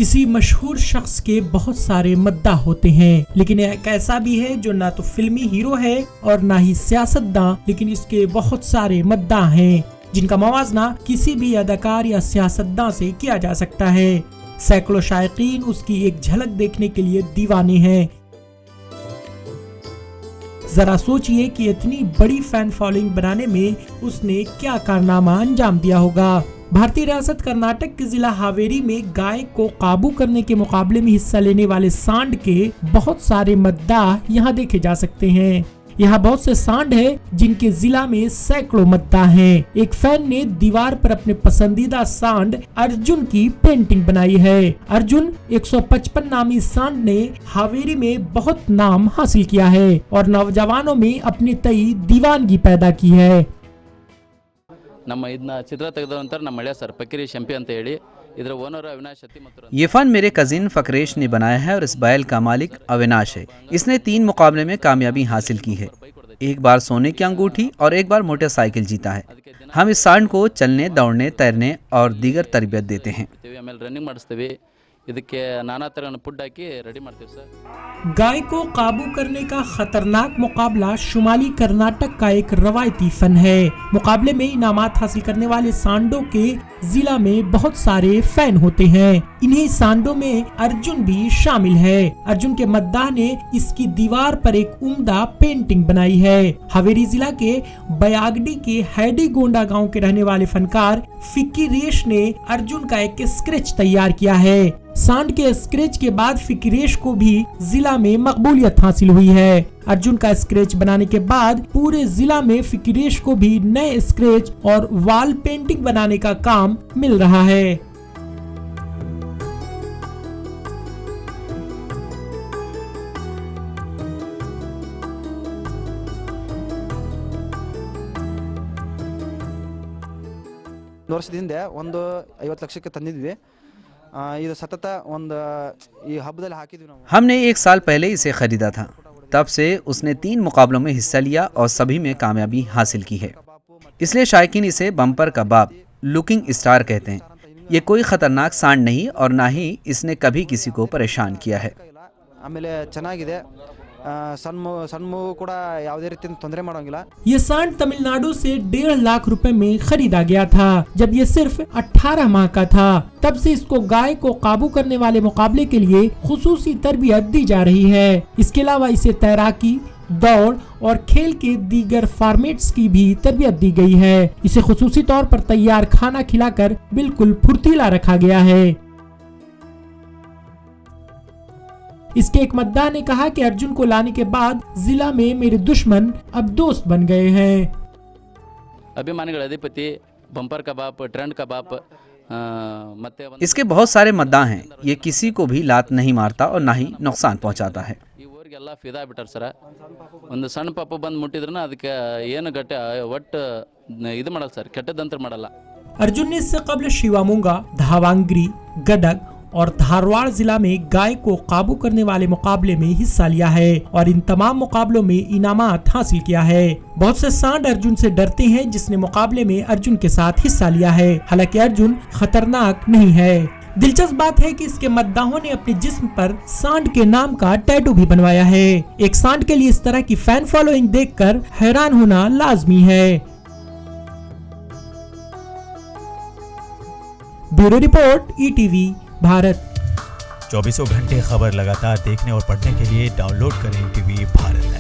किसी मशहूर शख्स के बहुत सारे मद्दाह होते हैं, लेकिन एक ऐसा भी है जो ना तो फिल्मी हीरो है और ना ही सियासतदान, लेकिन इसके बहुत सारे मद्दाह हैं जिनका मवाजना किसी भी अदाकार या सियासतदान से किया जा सकता है। सैकड़ों शायकीन उसकी एक झलक देखने के लिए दीवाने हैं। जरा सोचिए कि इतनी बड़ी फैन फॉलोइंग बनाने में उसने क्या कारनामा अंजाम दिया होगा। भारतीय रियासत कर्नाटक के जिला हावेरी में गाय को काबू करने के मुकाबले में हिस्सा लेने वाले सांड के बहुत सारे मद्दाह यहाँ देखे जा सकते हैं। यहाँ बहुत से सांड हैं जिनके जिला में सैकड़ों मद्दाह हैं। एक फैन ने दीवार पर अपने पसंदीदा सांड अर्जुन की पेंटिंग बनाई है। अर्जुन 155 नामी सांड ने हावेरी में बहुत नाम हासिल किया है और नौजवानों में अपनी तई दीवानगी पैदा की है। ನಮ್ಮ ಇದನ್ನ ಚಿತ್ರ ತೆಗೆದಂತರ ನಮ್ಮ ಹಳೆಯ ಸರ್ ಫಕೀರೇಶ್ ಎಂಪಿ ಅಂತ ಹೇಳಿ ಇದರ ಓನರ್ ಅವಿನಾಶ್ ಶೆಟ್ಟಿ ಮತ್ತು ये फन मेरे कजिन फकरेश ने बनाया है और इस बैल का मालिक अविनाश है। इसने 3 मुकाबले में कामयाबी हासिल की है। एक बार सोने की अंगूठी और एक बार मोटरसाइकिल जीता है। हम इस सांड को चलने, दौड़ने, तैरने और दीगर तरबियत देते हैं। ಆಮೇಲೆ ರನ್ನಿಂಗ್ ಮಾಡಿಸ್ತೀವಿ। ಇದಕ್ಕೆ नाना तरह फुड ಹಾಕಿ ರೆಡಿ ಮಾಡ್ತೀವಿ ಸರ್। गाय को काबू करने का खतरनाक मुकाबला शुमाली कर्नाटक का एक रवायती फन है। मुकाबले में इनामात हासिल करने वाले सांडों के जिला में बहुत सारे फैन होते हैं। इन्हीं सांडों में अर्जुन भी शामिल है। अर्जुन के मद्दाह ने इसकी दीवार पर एक उम्दा पेंटिंग बनाई है। हावेरी जिला के बयागडी के हैडी गोंडा गांव के रहने वाले फनकार फिकीरेश ने अर्जुन का एक स्केच तैयार किया है। सांड के स्केच के बाद फिकीरेश को भी जिला में मकबूलियत हासिल हुई है। अर्जुन का स्केच बनाने के बाद पूरे जिला में फिकीरेश को भी नए स्केच और वॉल पेंटिंग बनाने का काम मिल रहा है। ವರ್ಷದ ಹಿಂದೆ ಒಂದು 50 ಲಕ್ಷಕ್ಕೆ ತಂದಿದ್ವಿ। ಇದು ಸತತ ಒಂದು ಈ ಹಬ್ಬದಲ್ಲಿ ಹಾಕಿದ್ವಿ ನಾವು। हमने 1 साल पहले इसे खरीदा था। तब से उसने 3 मुकाबलों में हिस्सा लिया और सभी में कामयाबी हासिल की है। इसलिए शायकीन इसे बम्पर कबाब, लुकिंग स्टार कहते हैं। ये कोई खतरनाक सांड नहीं और ना ही इसने कभी किसी को परेशान किया है। ಆಮೇಲೆ ಚೆನ್ನಾಗಿದೆ। ಸಣ್ಣ ಕೂಡ ಯಾವುದೇ ರೀತಿಯ ತೊಂದರೆ ಮಾಡೋಂಗಿಲ್ಲ। ये सांड तमिलनाडु से 1.5 लाख रुपए में खरीदा गया था जब ये सिर्फ 18 माह का था। तब से इसको गाय को काबू करने वाले मुकाबले के लिए खुसूसी तरबियत दी जा रही है। इसके अलावा इसे तैराकी, दौड़ और खेल के दीगर फॉर्मेट्स की भी तरबियत दी गई है। इसे खुसूसी तौर पर तैयार खाना खिलाकर बिल्कुल फुर्तीला रखा गया है। इसके एक मद्दाह ने कहा कि अर्जुन को लाने के बाद जिला में मेरे दुश्मन अब दोस्त बन गए हैं। ಅಭಿಮಾನಿಗಳ ಅಧಿಪತಿ ಬಂಪರ್ ಕಬಾಬ್, ಟ್ರೆಂಡ್ ಕಬಾಬ್ ಮತ್ತೆ इसके बहुत सारे मद्दाह हैं। ये किसी को भी लात नहीं मारता और ना ही नुकसान पहुंचाता है। ಈ ಊರಿಗೆಲ್ಲ ಫಿದಾ ಬಿಟ್ಟಾರ ಸರ್। ಒಂದು ಸಣ್ಣ ಪಾಪ ಬಂದು ಮುಟ್ಟಿದ್ರನ ಅದಕ್ಕೆ ಏನು ಗಟ್ಟ ಒಟ್ಟು ಇದು ಮಾಡಲ್ಲ ಸರ್, ಕೆಟ್ಟದಂತ ಮಾಡಲ್ಲ। अर्जुन ने इससे कबल शिवामुंगा, धावांगरी, गडग और धारवाड़ जिला में गाय को काबू करने वाले मुकाबले में हिस्सा लिया है और इन तमाम मुकाबलों में इनामात हासिल किया है। बहुत से सांड अर्जुन से डरते हैं जिसने मुकाबले में अर्जुन के साथ हिस्सा लिया है। हालांकि अर्जुन खतरनाक नहीं है। दिलचस्प बात है कि इसके मद्दाहों ने अपने जिस्म पर सांड के नाम का टैटू भी बनवाया है। एक सांड के लिए इस तरह की फैन फॉलोइंग देखकर हैरान होना लाजमी है। Bureau report, ETV Bharat. 24 घंटे खबर लगातार देखने और पढ़ने के लिए डाउनलोड करें ETV भारत।